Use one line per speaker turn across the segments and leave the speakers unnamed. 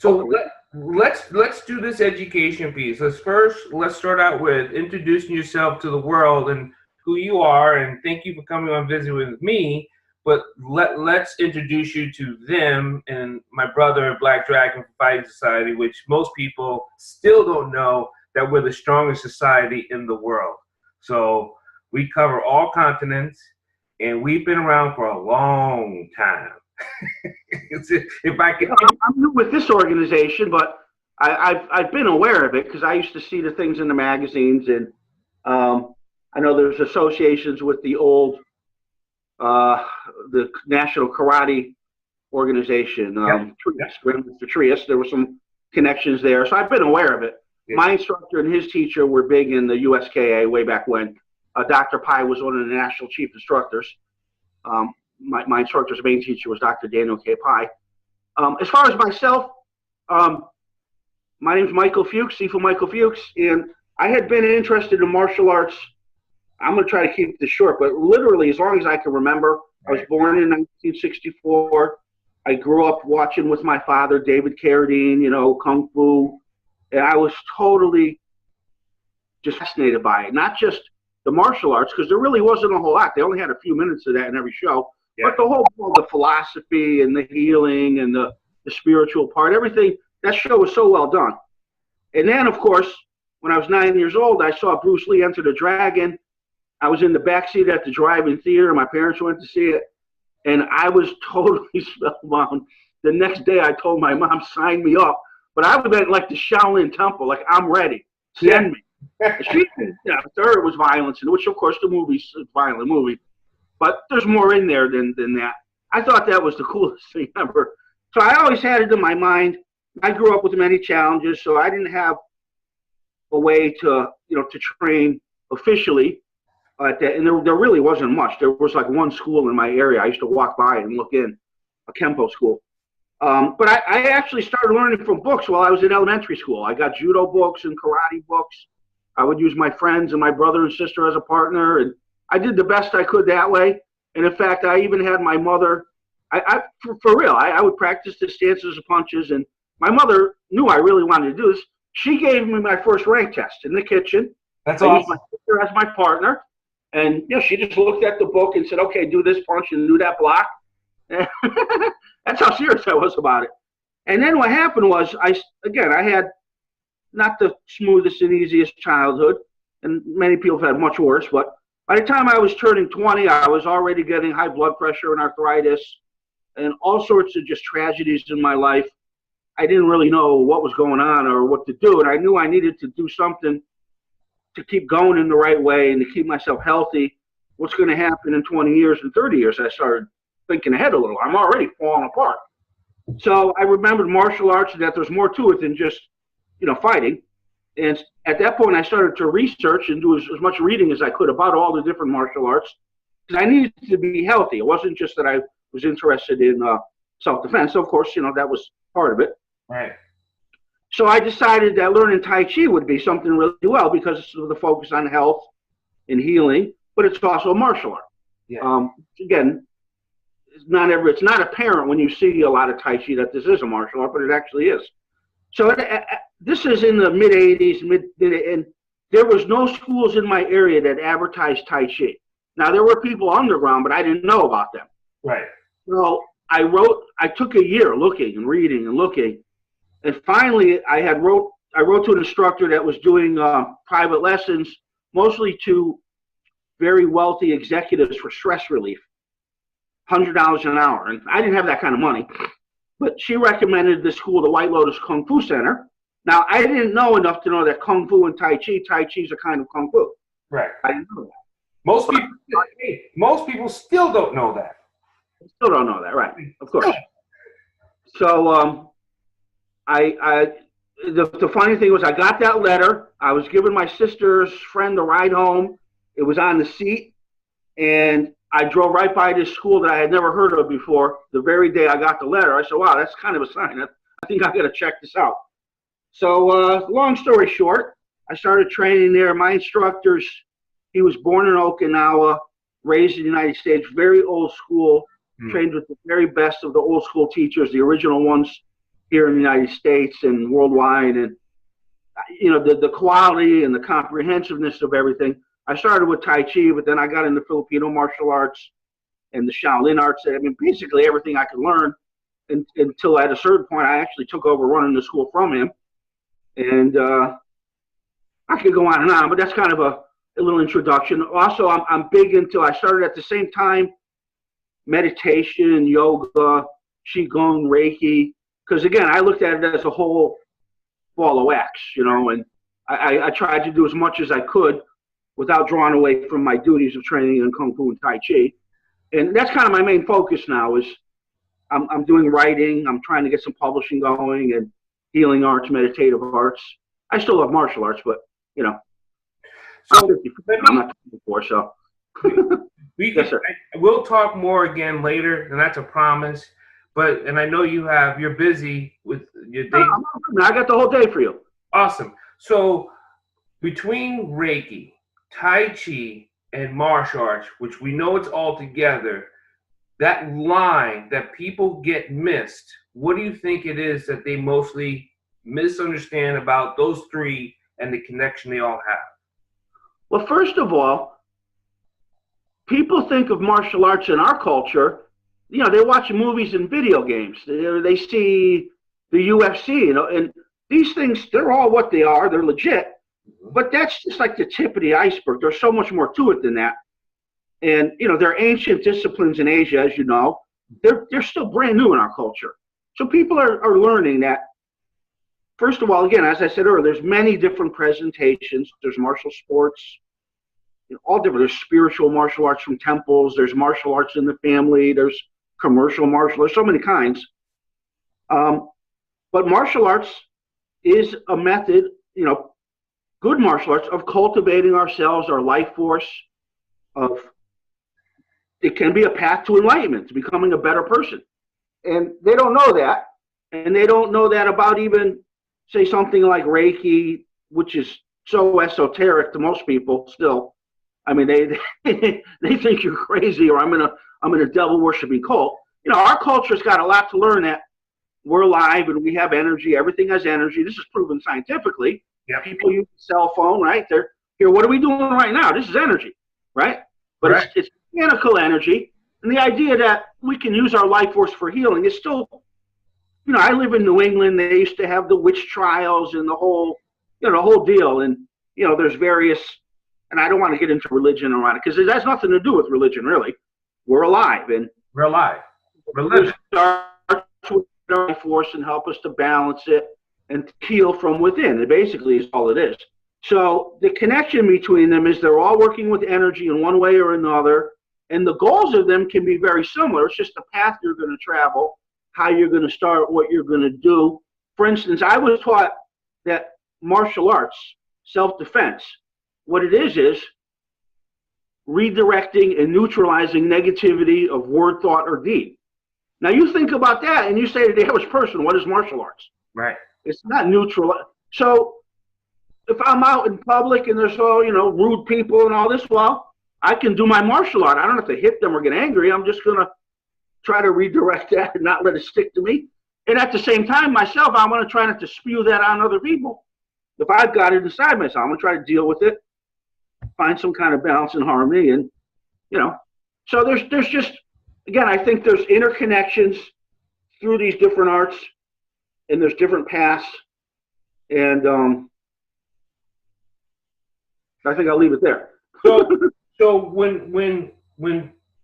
So let's do this education piece. Let's start out with introducing yourself to the world and who you are, and thank you for coming on visit with me. But let's introduce you to them and my brother, Black Dragon Fighting Society, which most people still don't know that we're the strongest society in the world. So we cover all continents, and we've been around for a long time. If I could,
I'm new with this organization, but I've been aware of it because I used to see the things in the magazines, and I know there's associations with the old the National Karate Organization, Grandmaster Trias. There were some connections there, so I've been aware of it. Yeah. My instructor and his teacher were big in the USKA way back when. Dr. Pai was one of the national chief instructors. My instructor's main teacher was Dr. Daniel K. Pai. As far as myself, my name's Michael Fuchs, Sifu Michael Fuchs, and I had been interested in martial arts. I'm going to try to keep this short, but literally as long as I can remember. I was born in 1964. I grew up watching with my father, David Carradine, Kung Fu, and I was totally just fascinated by it. Not just the martial arts, because there really wasn't a whole lot. They only had a few minutes of that in every show. Yeah. But the whole the philosophy and the healing and the spiritual part, everything, that show was so well done. And then, of course, when I was 9 years old, I saw Bruce Lee Enter the Dragon. I was in the backseat at the drive-in theater. My parents went to see it, and I was totally spellbound. The next day, I told my mom, sign me up. But I was at like the Shaolin Temple, like, I'm ready. Send me. She, third was violence, which, of course, the movie's a violent movie. But there's more in there than that. I thought that was the coolest thing ever. So I always had it in my mind. I grew up with many challenges, so I didn't have a way to, to train officially. And there really wasn't much. There was like one school in my area. I used to walk by and look in, a Kempo school. But I actually started learning from books while I was in elementary school. I got judo books and karate books. I would use my friends and my brother and sister as a partner, and I did the best I could that way. And in fact, I even had my mother, for real, I would practice the stances of punches, and my mother knew I really wanted to do this. She gave me my first rank test in the kitchen.
That's awesome.
I used my sister as my partner. And she just looked at the book and said, okay, do this punch and do that block. That's how serious I was about it. And then what happened was, I had not the smoothest and easiest childhood, and many people have had much worse, but by the time I was turning 20, I was already getting high blood pressure and arthritis and all sorts of just tragedies in my life. I didn't really know what was going on or what to do, and I knew I needed to do something to keep going in the right way and to keep myself healthy. What's going to happen in 20 years and 30 years? I started thinking ahead a little. I'm already falling apart. So I remembered martial arts, and that there's more to it than just, fighting. And at that point, I started to research and do as much reading as I could about all the different martial arts, because I needed to be healthy. It wasn't just that I was interested in self-defense. Of course, that was part of it.
Right.
So I decided that learning Taichi would be something really well because of the focus on health and healing, but it's also a martial art.
Yeah.
Again, it's not apparent when you see a lot of Taichi that this is a martial art, but it actually is. So this is in the mid-'80s, and there was no schools in my area that advertised Taichi. Now, there were people underground, but I didn't know about them.
Right.
So I took a year looking and reading and looking. And finally, I wrote to an instructor that was doing private lessons, mostly to very wealthy executives for stress relief, $100 an hour. And I didn't have that kind of money. But she recommended this school, the White Lotus Kung Fu Center. Now, I didn't know enough to know that Kung Fu and Tai Chi is a kind of Kung Fu.
Right.
I didn't know that.
Most people still don't know that.
Still don't know that, right? Of course. So, the funny thing was I got that letter. I was giving my sister's friend a ride home. It was on the seat, and I drove right by this school that I had never heard of before. The very day I got the letter, I said, wow, that's kind of a sign. I think I got to check this out. So long story short, I started training there. My instructors, he was born in Okinawa, raised in the United States, very old school, trained with the very best of the old school teachers, the original ones. here in the United States and worldwide, and the quality and the comprehensiveness of everything. I started with Taichi, but then I got into Filipino martial arts and the Shaolin arts. I mean, basically everything I could learn until at a certain point I actually took over running the school from him. And I could go on and on, but that's kind of a little introduction. Also, I'm big into, I started at the same time, meditation, yoga, QiGong, Reiki, because again, I looked at it as a whole ball of wax, and I tried to do as much as I could without drawing away from my duties of training in Kung Fu and Tai Chi. And that's kind of my main focus now is I'm doing writing, I'm trying to get some publishing going, and healing arts, meditative arts. I still love martial arts, but,
So
I'm not 24, so.
yes, sir. We'll talk more again later, and that's a promise. And I know you're busy with your day.
I got the whole day for you.
Awesome. So between Reiki, Tai Chi, and martial arts, which we know it's all together, that line that people get missed, what do you think it is that they mostly misunderstand about those three and the connection they all have?
Well, first of all, people think of martial arts in our culture, they watch movies and video games. They see the UFC, and these things, they're all what they are. They're legit. But that's just like the tip of the iceberg. There's so much more to it than that. And, they're ancient disciplines in Asia, as you know. They're still brand new in our culture. So people are learning that, first of all, again, as I said earlier, there's many different presentations. There's martial sports, all different. There's spiritual martial arts from temples. There's martial arts in the family. There's commercial martial arts, so many kinds. But martial arts is a method, good martial arts, of cultivating ourselves, our life force, it can be a path to enlightenment, to becoming a better person. And they don't know that. And they don't know that about even, say, something like Reiki, which is so esoteric to most people still. I mean, they think you're crazy, or I'm in a devil worshiping cult. Our culture's got a lot to learn, that we're alive and we have energy. Everything has energy. This is proven scientifically.
Yep.
People use a cell phone, right? They're here. What are we doing right now? This is energy, right? But
right.
It's mechanical energy, and the idea that we can use our life force for healing is still. I live in New England. They used to have the witch trials and the whole deal. And there's various. And I don't want to get into religion around it because it has nothing to do with religion, really. We're alive, and
we're alive. Religion
starts with our life force and help us to balance it and heal from within. It basically is all it is. So the connection between them is they're all working with energy in one way or another, and the goals of them can be very similar. It's just the path you're going to travel, how you're going to start, what you're going to do. For instance, I was taught that martial arts, self-defense, what it is redirecting and neutralizing negativity of word, thought, or deed. Now you think about that and you say to the average person, what is martial arts?
Right.
It's not neutral. So if I'm out in public and there's all, rude people and all this, well, I can do my martial art. I don't have to hit them or get angry. I'm just going to try to redirect that and not let it stick to me. And at the same time, myself, I'm going to try not to spew that on other people. If I've got it inside myself, I'm going to try to deal with it, find some kind of balance and harmony. And, so there's just, again, I think there's interconnections through these different arts, and there's different paths. And I think I'll leave it there.
So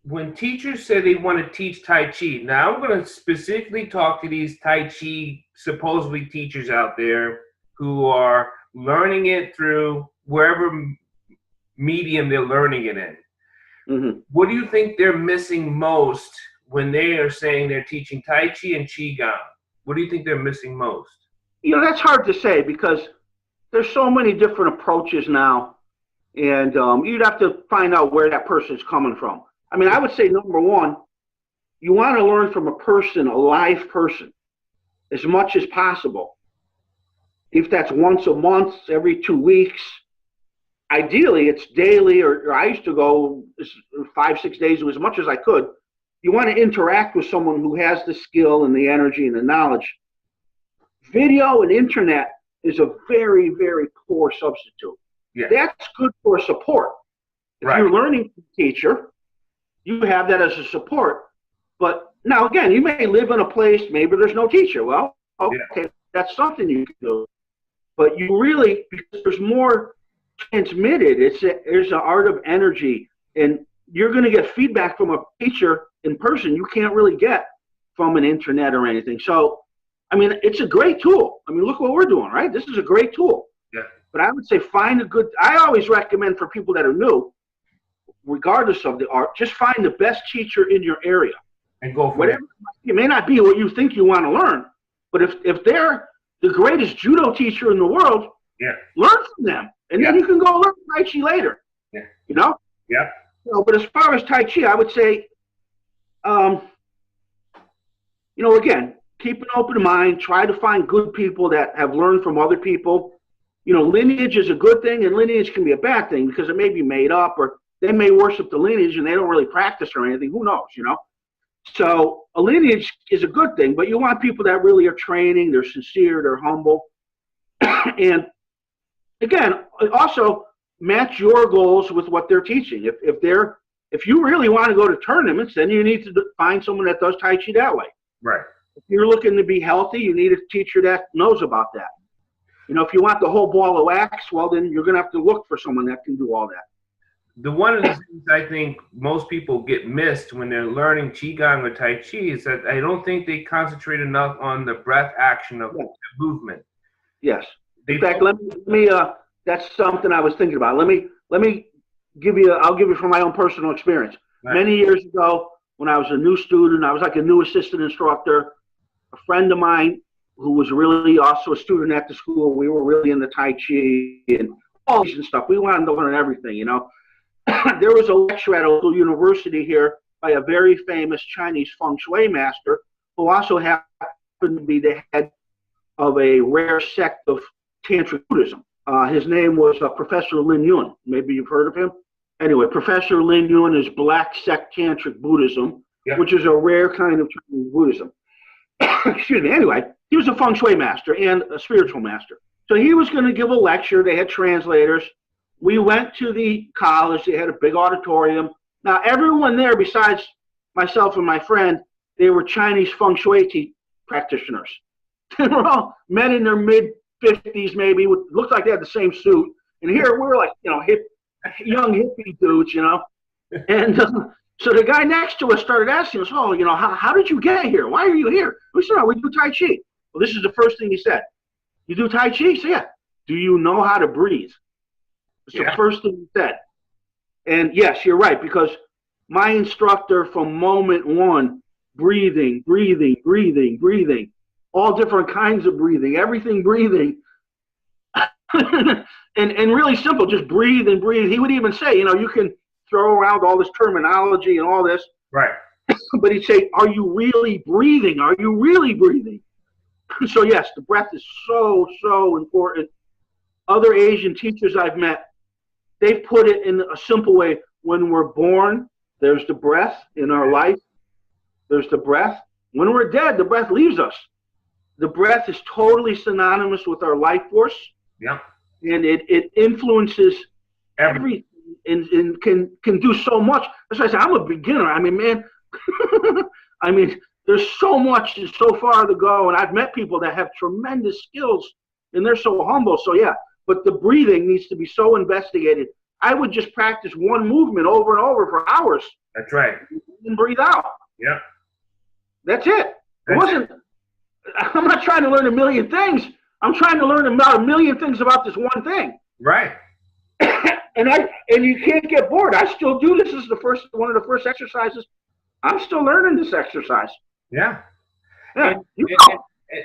when teachers say they want to teach Tai Chi, now I'm going to specifically talk to these Tai Chi supposedly teachers out there who are learning it through wherever medium they're learning it in.
Mm-hmm.
What do you think they're missing most when they are saying they're teaching Tai Chi and QiGong? What do you think they're missing most?
That's hard to say because there's so many different approaches now, and you'd have to find out where that person is coming from. I mean, I would say, number one, you want to learn from a person, a live person, as much as possible. If that's once a month, every 2 weeks, ideally it's daily, or I used to go 5-6 days, as much as I could. You want to interact with someone who has the skill and the energy and the knowledge Video and internet is a very, very poor substitute.
Yeah.
That's good for support. If you're learning from a teacher, you have that as a support. But now, again, you may live in a place, maybe there's no teacher. Well, okay, that's something you can do. But you really, because there's more transmitted, there's an art of energy. And you're going to get feedback from a teacher in person you can't really get from an internet or anything. So, I mean, it's a great tool. I mean, look what we're doing, right? This is a great tool.
Yeah.
But I would say find a good, I always recommend for people that are new, regardless of the art, just find the best teacher in your area.
And go for
whatever it may not be what you think you want to learn, but if they're the greatest judo teacher in the world, learn from them, and then you can go learn Taichi later.
Yeah.
You know.
Yeah.
So, but as far as Taichi, I would say, you know, again, keep an open mind. Try to find good people that have learned from other people. You know, lineage is a good thing, and lineage can be a bad thing because it may be made up, or they may worship the lineage and they don't really practice or anything. Who knows? You know. So a lineage is a good thing, but you want people that really are training, they're sincere, they're humble. And again, also match your goals with what they're teaching. If you really want to go to tournaments, then you need to find someone that does Tai Chi that way.
Right.
If you're looking to be healthy, you need a teacher that knows about that. You know, if you want the whole ball of wax, well, then you're going to have to look for someone that can do all that.
One of the things I think most people get missed when they're learning QiGong or Tai Chi is that I don't think they concentrate enough on the breath action of the movement.
Yes. In fact, let me that's something I was thinking about. Let me give you, I'll give you from my own personal experience. Right. Many years ago, when I was a new student, I was like a new assistant instructor. A friend of mine who was really also a student at the school, we were really into Tai Chi and all these and stuff. We wanted to learn everything, you know. There was a lecture at a local university here by a very famous Chinese feng shui master who also happened to be the head of a rare sect of Tantric Buddhism. His name was Professor Lin Yun. Maybe you've heard of him. Anyway, Professor Lin Yun is Black Sect Tantric Buddhism, which is a rare kind of Chinese Buddhism. Excuse me. Anyway, he was a feng shui master and a spiritual master. So he was going to give a lecture. They had translators. We went to the college. They had a big auditorium. Now, everyone there, besides myself and my friend, they were Chinese feng shui practitioners. They were all men in their mid-50s, maybe, looked like they had the same suit. And here we were like, you know, young hippie dudes, you know. And so the guy next to us started asking us, oh, you know, how did you get here? Why are you here? We said, oh, we do Tai Chi. Well, this is the first thing he said. You do Tai Chi? He said, yeah. Do you know how to breathe? It's the first thing he said. And yes, you're right, because my instructor from moment one, breathing, all different kinds of breathing, everything breathing. and really simple, just breathe and breathe. He would even say, you know, you can throw around all this terminology and all this.
Right.
But he'd say, are you really breathing? Are you really breathing? So yes, the breath is so important. Other Asian teachers I've met, they've put it in a simple way. When we're born, there's the breath in our life. There's the breath. When we're dead, the breath leaves us. The breath is totally synonymous with our life force.
Yeah.
And it influences everything and can do so much. That's why I say I'm a beginner. I mean, man, I mean, there's so much and so far to go. And I've met people that have tremendous skills and they're so humble. So yeah, but the breathing needs to be so investigated. I would just practice one movement over and over for hours.
That's right.
And breathe out.
Yeah.
That's it. I'm not trying to learn a million things. I'm trying to learn about a million things about this one thing.
Right.
and you can't get bored. I still do. This is one of the first exercises. I'm still learning this exercise.
Yeah.
Yeah.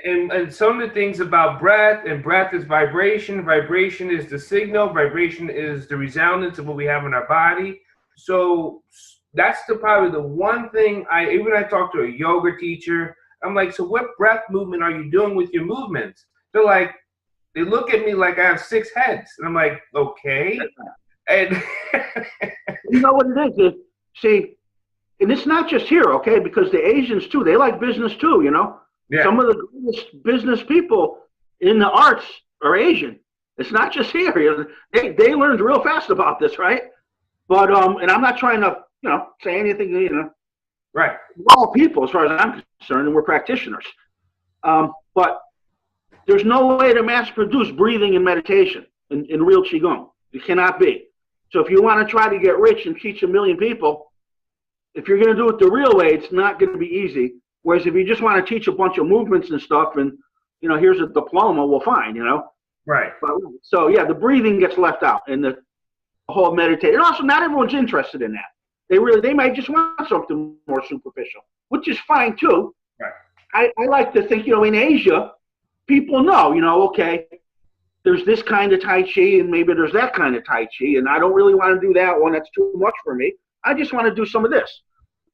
And some of the things about breath, and breath is vibration. Vibration is the signal. Vibration is the resoundance of what we have in our body. So that's probably the one thing I talked to a yoga teacher. I'm like, so what breath movement are you doing with your movements? They're like, they look at me like I have 6 heads. And I'm like, okay. And
you know what it is? See, and it's not just here, okay? Because the Asians too, they like business too, you know?
Yeah.
Some of the greatest business people in the arts are Asian. It's not just here. You know, they learned real fast about this, right? But and I'm not trying to, you know, say anything, you know.
Right.
We're all people as far as I'm concerned, and we're practitioners. But there's no way to mass produce breathing and meditation in real QiGong. It cannot be. So if you want to try to get rich and teach 1 million people, if you're going to do it the real way, it's not going to be easy. Whereas if you just want to teach a bunch of movements and stuff and, you know, here's a diploma, well, fine, you know.
Right.
But, so, yeah, the breathing gets left out and the whole meditation. And also, not everyone's interested in that. They might just want something more superficial, which is fine, too.
Right.
I like to think, you know, in Asia, people know, you know, okay, there's this kind of Taichi and maybe there's that kind of Taichi, and I don't really want to do that one. That's too much for me. I just want to do some of this.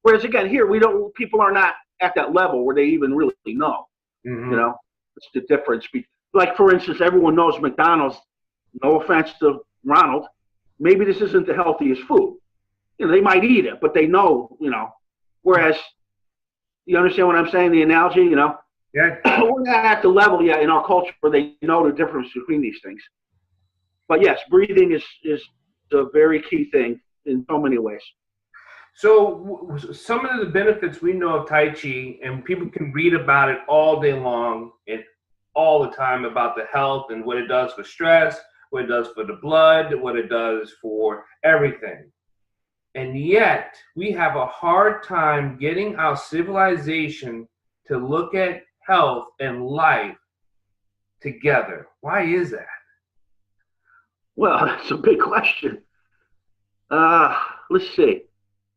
Whereas, again, here, people are not at that level where they even really know, you know, it's the difference. Like, for instance, everyone knows McDonald's, no offense to Ronald, maybe this isn't the healthiest food. You know, they might eat it, but they know, you know, whereas, you understand what I'm saying, the analogy, you know?
Yeah.
We're not at the level yet in our culture where they know the difference between these things. But yes, breathing is a very key thing in so many ways.
So some of the benefits we know of Taichi, and people can read about it all day long and all the time about the health and what it does for stress, what it does for the blood, what it does for everything. And yet we have a hard time getting our civilization to look at health and life together. Why is that?
Well, that's a big question. Let's see.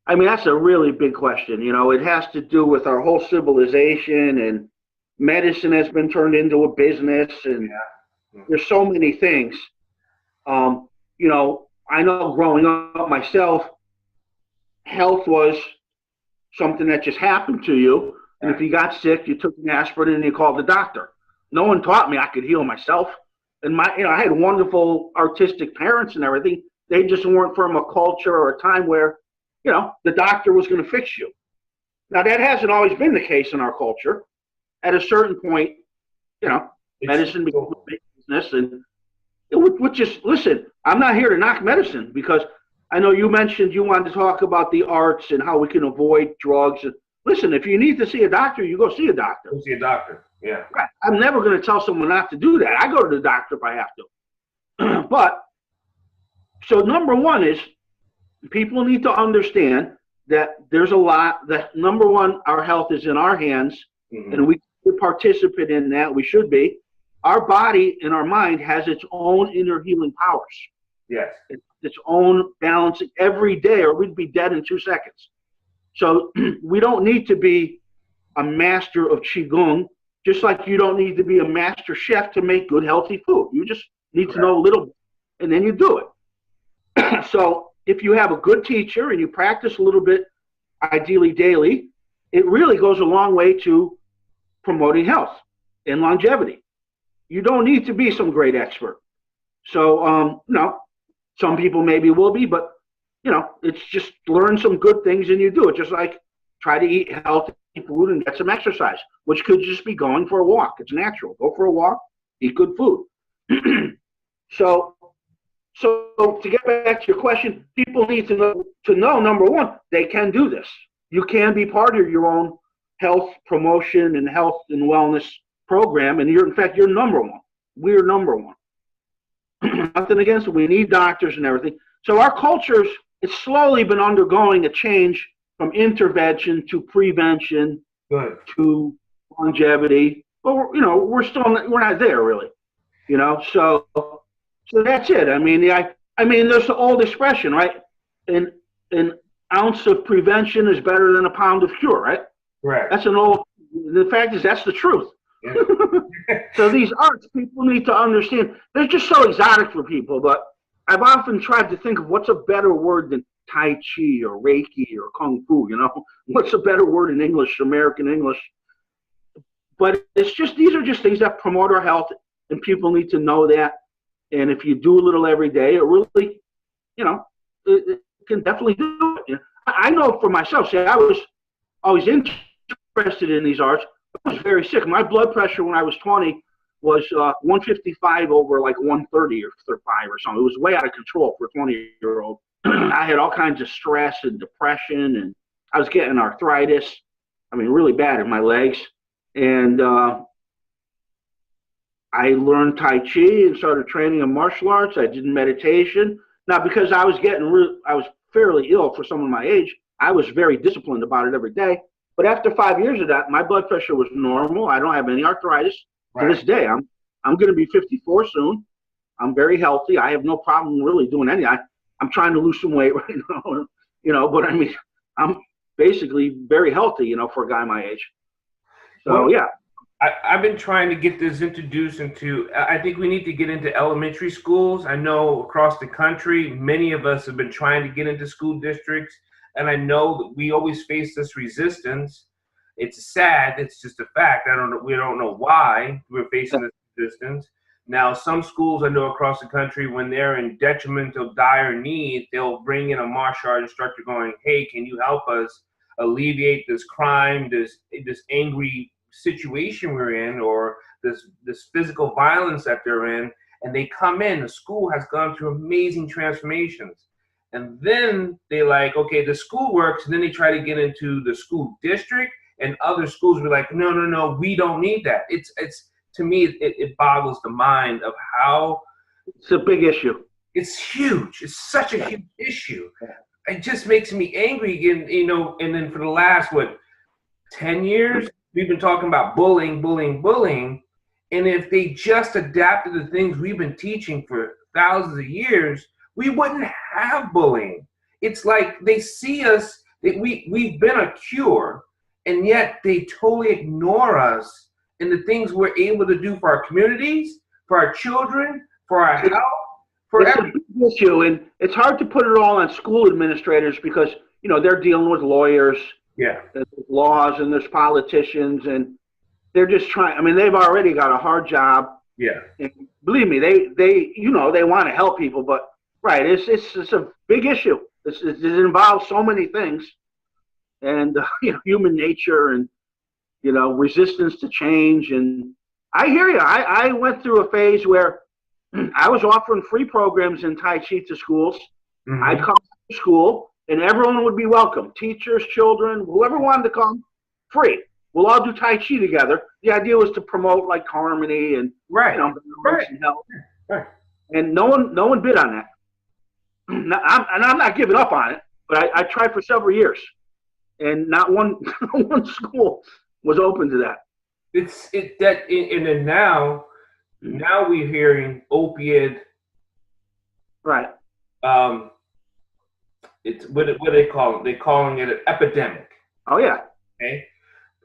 I mean, that's a really big question. You know, it has to do with our whole civilization, and medicine has been turned into a business, and there's so many things. You know, I know growing up myself, health was something that just happened to you. And if you got sick, you took an aspirin and you called the doctor. No one taught me I could heal myself. And you know, I had wonderful artistic parents and everything. They just weren't from a culture or a time where, you know, the doctor was going to fix you. Now, that hasn't always been the case in our culture. At a certain point, you know, medicine becomes a big business. And which is, listen, I'm not here to knock medicine, because I know you mentioned you wanted to talk about the arts and how we can avoid drugs. Listen, if you need to see a doctor, you go see a doctor.
Go see a doctor, yeah.
Right. I'm never going to tell someone not to do that. I go to the doctor if I have to. But, so number one is, people need to understand that there's a lot, that number one, our health is in our hands, and we participate in that. We should be. Our body and our mind has its own inner healing powers.
Yes.
Its own balancing every day, or we'd be dead in 2 seconds. So we don't need to be a master of QiGong, just like you don't need to be a master chef to make good, healthy food. You just need to know a little bit, and then you do it. So if you have a good teacher and you practice a little bit, ideally daily, it really goes a long way to promoting health and longevity. You don't need to be some great expert. So, no, some people maybe will be, but, you know, it's just learn some good things and you do it. Just like try to eat healthy food and get some exercise, which could just be going for a walk. It's natural. Go for a walk, eat good food. So to get back to your question, people need to know, number one, they can do this. You can be part of your own health promotion and health and wellness program, and in fact, you're number one. We're number one. Nothing against it. We need doctors and everything. So our culture's, it's slowly been undergoing a change from intervention to prevention to longevity. But we're, you know, we're not there really. You know, so that's it. I mean, there's the old expression, right? An ounce of prevention is better than a pound of cure, right?
Right.
That's an old. The fact is, that's the truth. Yeah. So these arts, people need to understand, they're just so exotic for people, but I've often tried to think of what's a better word than Tai Chi or Reiki or Kung Fu, you know? What's a better word in English, American English? But it's just, these are just things that promote our health, and people need to know that. And if you do a little every day, it really, you know, it can definitely do it. You know? I know for myself, see, I was always interested in these arts, was very sick. My blood pressure when I was 20 was 155 over like 130 or 5 or something. It was way out of control for a 20-year-old. I had all kinds of stress and depression, and I was getting arthritis. I mean, really bad in my legs. And I learned Taichi and started training in martial arts. I did meditation. Now, because I was I was fairly ill for someone my age, I was very disciplined about it every day. But after 5 years of that, my blood pressure was normal. I don't have any arthritis to this day. I'm going to be 54 soon. I'm very healthy. I have no problem really doing anything. I'm trying to lose some weight right now, but I mean, I'm basically very healthy, for a guy my age. So, well, yeah.
I've been trying to get this introduced into, I think we need to get into elementary schools. I know across the country, many of us have been trying to get into school districts, and I know that we always face this resistance. It's sad, it's just a fact. We don't know why we're facing this resistance. Now, some schools I know across the country, when they're in detrimental dire need, they'll bring in a martial art instructor going, hey, can you help us alleviate this crime, this angry situation we're in, or this physical violence that they're in, and they come in. The school has gone through amazing transformations, and then they like, okay, the school works, and then they try to get into the school district, and other schools were like, no, we don't need that. It's to me, it boggles the mind of how
it's a big issue.
It's huge. It's such a huge issue. It just makes me angry, and then for the last 10 years. We've been talking about bullying, and if they just adapted the things we've been teaching for thousands of years, we wouldn't have bullying. It's like they see us, we've been a cure, and yet they totally ignore us and the things we're able to do for our communities, for our children, for our health, for everything.
It's a big issue, and it's hard to put it all on school administrators because, they're dealing with lawyers.
Yeah.
There's laws and there's politicians, and they're just trying. I mean, they've already got a hard job.
Yeah. And
believe me, they want to help people, but right, it's a big issue. It involves so many things, and human nature, and resistance to change. And I hear you. I went through a phase where I was offering free programs in Taichi to schools. Mm-hmm. I'd come to school. And everyone would be welcome. Teachers, children, whoever wanted to come, free. We'll all do Tai Chi together. The idea was to promote like harmony and and health. Right. And no one bid on that. I'm not giving up on it, but I tried for several years, and not one school was open to that.
And then now we're hearing opiate.
Right.
It's what do they call it? They're calling it an epidemic.
Oh yeah.
Okay.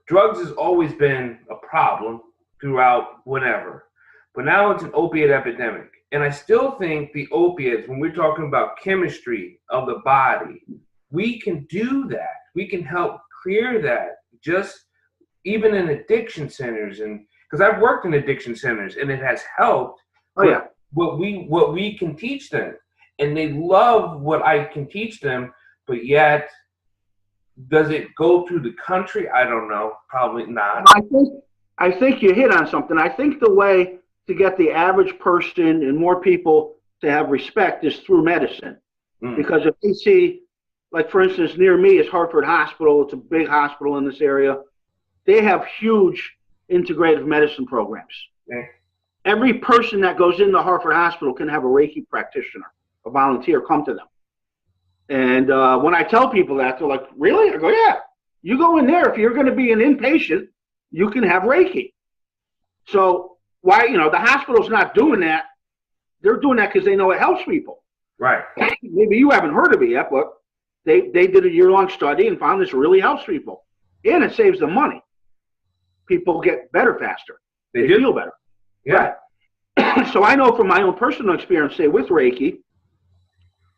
Drugs has always been a problem throughout whenever, but now it's an opiate epidemic. And I still think the opiates, when we're talking about chemistry of the body, we can do that. We can help clear that. Just even in addiction centers, and because I've worked in addiction centers and it has helped.
Oh yeah.
What we can teach them. And they love what I can teach them, but yet, does it go through the country? I don't know. Probably not.
I think you hit on something. I think the way to get the average person and more people to have respect is through medicine. Mm. Because if they see, like for instance, near me is Hartford Hospital. It's a big hospital in this area. They have huge integrative medicine programs. Okay. Every person that goes into Hartford Hospital can have a Reiki practitioner. A volunteer come to them. And when I tell people that, they're like, really? I go, yeah. You go in there, if you're going to be an inpatient, you can have Reiki. So why, the hospital's not doing that. They're doing that because they know it helps people.
Right.
Maybe you haven't heard of it yet, but they did a year-long study and found this really helps people. And it saves them money. People get better faster. They feel better.
Yeah.
Right. So I know from my own personal experience, say with Reiki,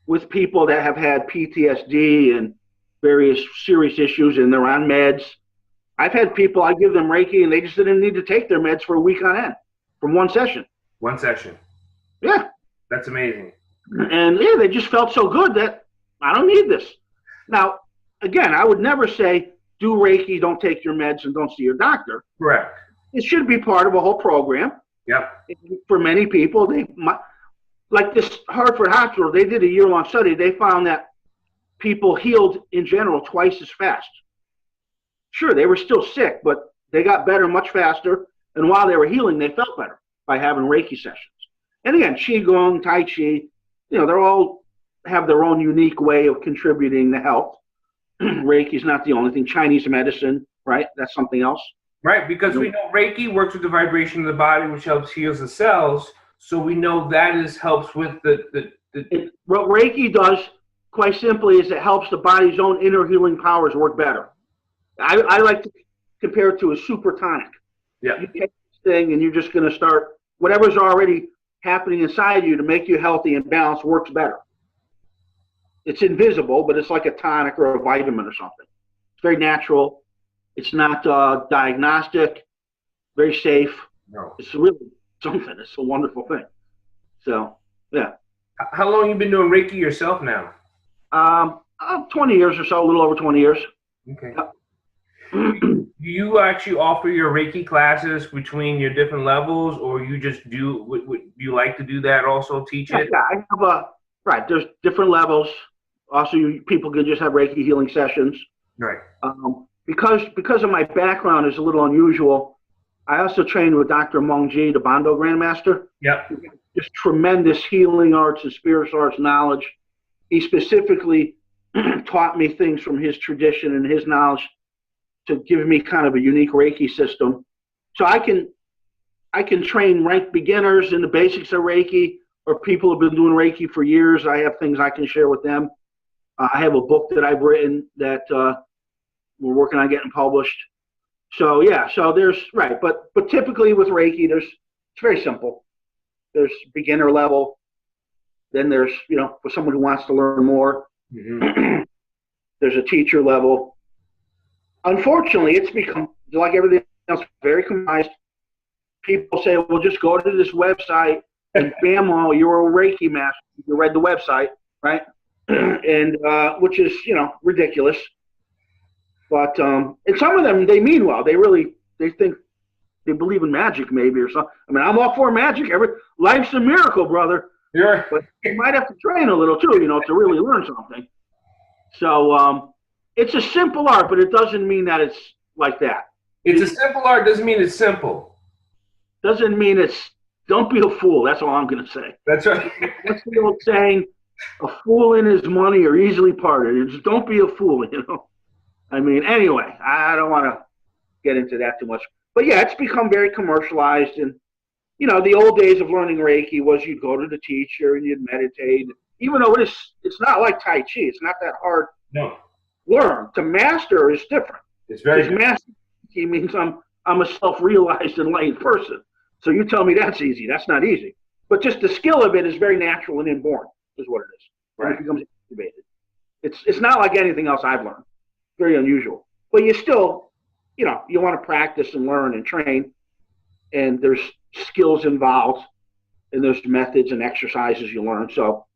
with people that have had PTSD and various serious issues and they're on meds. I've had people, I give them Reiki and they just didn't need to take their meds for a week on end from one session.
One session.
Yeah.
That's amazing.
And yeah, they just felt so good that I don't need this. Now, again, I would never say do Reiki, don't take your meds, and don't see your doctor.
Correct.
It should be part of a whole program.
Yep.
For many people, like this Hartford Hospital, they did a year-long study. They found that people healed in general twice as fast. Sure, they were still sick, but they got better much faster. And while they were healing, they felt better by having Reiki sessions. And again, QiGong, Taichi, they're all have their own unique way of contributing to health. Reiki is not the only thing. Chinese medicine, right? That's something else.
Right, because we know Reiki works with the vibration of the body, which helps heal the cells. So we know that helps with
what Reiki does, quite simply, is it helps the body's own inner healing powers work better. I like to compare it to a super tonic.
Yeah.
You take this thing and you're just going to start, whatever's already happening inside you to make you healthy and balanced works better. It's invisible, but it's like a tonic or a vitamin or something. It's very natural. It's not diagnostic, very safe.
No.
It's really something. It's a wonderful thing. So, yeah.
How long have you been doing Reiki yourself now?
20 years or so, a little over 20 years.
Okay. Do you actually offer your Reiki classes between your different levels, or you just do, would you like to do that also, teach it?
Yeah, I have right, there's different levels. Also, people can just have Reiki healing sessions.
Right.
Because of my background is a little unusual, I also trained with Dr. Meng Ji, the Bando Grandmaster.
Yep.
Just tremendous healing arts and spiritual arts knowledge. He specifically taught me things from his tradition and his knowledge to give me kind of a unique Reiki system. So I can train ranked beginners in the basics of Reiki, or people who have been doing Reiki for years. I have things I can share with them. I have a book that I've written that we're working on getting published. So yeah, so there's, right, but typically with Reiki, it's very simple. There's beginner level, then there's, for someone who wants to learn more, there's a teacher level. Unfortunately, it's become, like everything else, very commoditized. People say, well, just go to this website and bam, you're a Reiki master. You read the website, right? And which is, ridiculous. But and some of them, they mean well. They think they believe in magic, maybe, or something. I mean, I'm all for magic. Life's a miracle, brother.
Yeah.
But you might have to train a little too, to really learn something. So it's a simple art, but it doesn't mean that it's like that.
It's a simple art. Doesn't mean it's simple.
Doesn't mean don't be a fool. That's all I'm going to say.
That's right.
What's the old saying? A fool and his money are easily parted. It's don't be a fool, I mean, anyway, I don't want to get into that too much. But yeah, it's become very commercialized. And, the old days of learning Reiki was you'd go to the teacher and you'd meditate. Even though it's not like Tai Chi. It's not that hard
No.
to learn. To master is different.
It's very different.
Master means I'm a self-realized enlightened person. So you tell me that's easy. That's not easy. But just the skill of it is very natural and inborn, is what it is. Right. It becomes activated. It's not like anything else I've learned. Very unusual. But you still, you want to practice and learn and train. And there's skills involved. And there's methods and exercises you learn. So,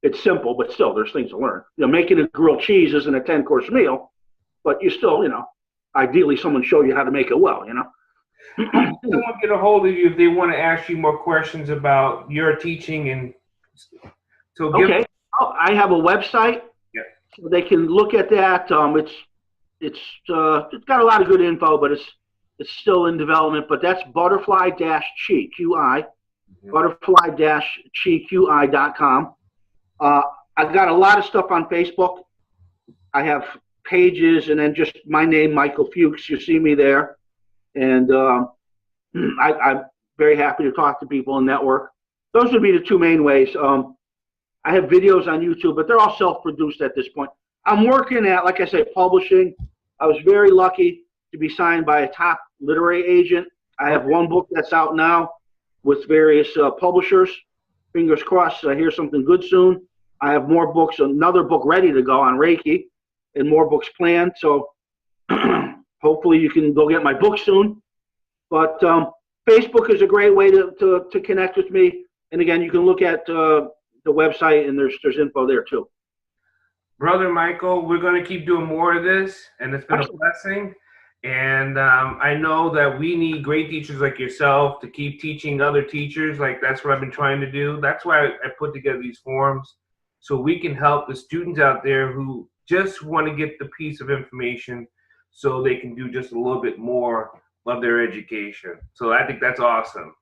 it's simple, but still there's things to learn. Making a grilled cheese isn't a 10-course meal. But you still, ideally someone show you how to make it well,
Someone get a hold of you if they want to ask you more questions about your teaching, and so
okay. I have a website.
Yeah.
So they can look at that. It's got a lot of good info, but it's still in development. But that's butterfly-chi QI, butterfly-chi.com. I've got a lot of stuff on Facebook. I have pages, and then just my name, Michael Fuchs. You see me there. And I'm very happy to talk to people and network. Those would be the two main ways. I have videos on YouTube, but they're all self-produced at this point. I'm working at, like I say, publishing. I was very lucky to be signed by a top literary agent. I have one book that's out now with various publishers. Fingers crossed, I hear something good soon. I have more books, another book ready to go on Reiki, and more books planned. So hopefully you can go get my book soon. But Facebook is a great way to connect with me. And again, you can look at the website, and there's info there too.
Brother Michael, we're going to keep doing more of this, and it's been a blessing. And I know that we need great teachers like yourself to keep teaching other teachers. Like, that's what I've been trying to do. That's why I put together these forums, so we can help the students out there who just want to get the piece of information so they can do just a little bit more of their education. So I think that's awesome.